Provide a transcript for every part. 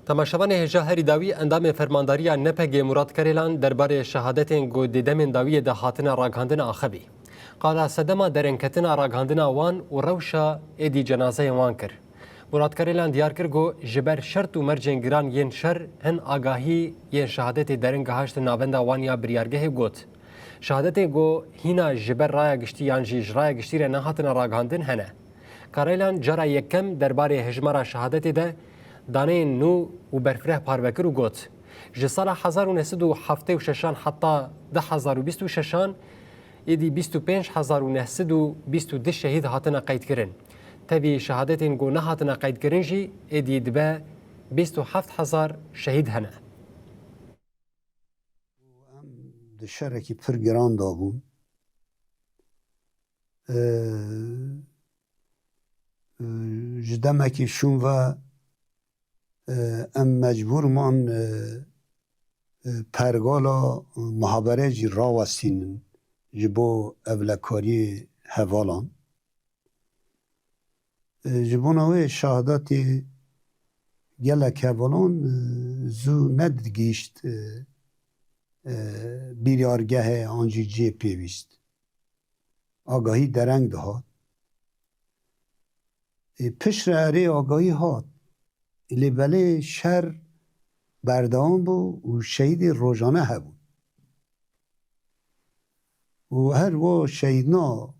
تماشاوان هجا هری داوی اندام فرمانداری نپگ مراد کریلان درباره شهادت گو دیدم داوی ده هاتنا راگاندن آخبی. قال صدما درنکتنا راگاندن وان و روشا ایدی جنازه وان کر. مراد کریلان دیار کر گو جبر شرط و مرجن گران ین شر هن آگاهی ین شهادت درنگ هاشت نابند وانیا بریارگه گوت. شهادت گو هینا جبر رای گشتی یانجیج رای گشتی ر نهاتنا راگاندن هنه. کریلان جرا یکم درباره هجمارا شهادت ده دانه نو و برفره پاروکر و گوت. جسال 1976 حتی 2026 ایدی 25922 شهید هاتنا قید کرن. تبی شهادت گو نه هاتنا قید کرن جی ایدی دبه 27000 شهید هنه. د شرکی پر گران دابون. جدمکی شون و ام مجبور من پرگالا محابره جی راوستین جبو اولکاری حوالان جبو نوی شهادت گلک حوالان زو ندگیشت بیریارگه آنجی جی پیویست آگاهی درنگ دهات پشت اره آگاهی هات لیبله شر بردام بو و شهید روزانه هبود و هر و شهیدنا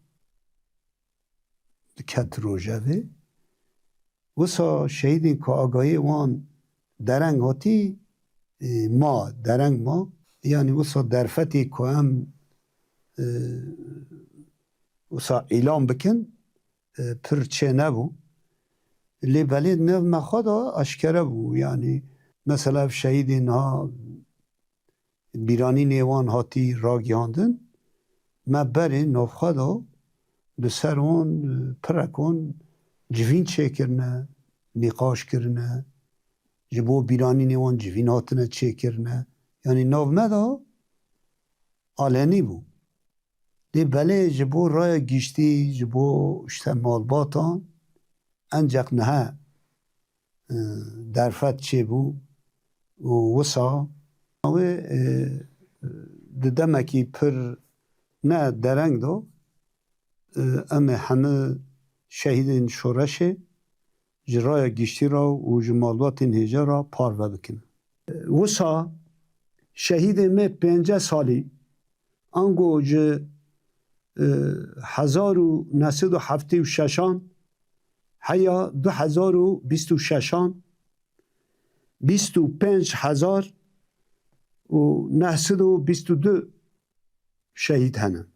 کت روزه و سا شهیدین که آگاهی وان درنگ هاتی ما درنگ ما یعنی و سا درفتی که هم و سا اعلام بکن پر چه نبو لیبله نو مخوادا اشکره بو یعنی مثلا شهیدین ها بیرانی نیوان هاتی را گیاندن ما بری نوخوادا لسر اون پرکن جوین چه کرنه نقاش کرنه جبو بیرانی نیوان جوین هاتنه چه کرنه یعنی نو مدا آلنی بو لیبله جبو رای گیشتی جبو اشتمال باتان انجق نه درفت چه بو و وسا و دمکی پر نه درنگ دو ام همه شهیدین شورشه جرای گشتی را و جمالات هجا را پارو بکنه وسا شهید می 50 سالی انگو ج 1976 حیا 2026 25922 شهید هنن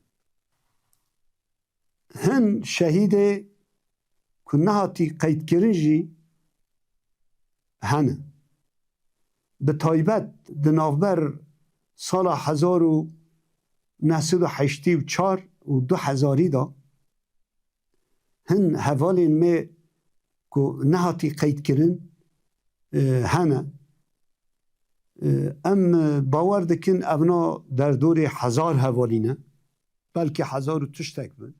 هن شهید که نهاتی قید کرنجی هنن به تایبت دنافبر سال 1984 و 2000 دا هن حوالین می که نهاتی قید کرن هنه ام باور دکن ابنا در دور 1000 حوالینه بلکه 1000 تشتک بن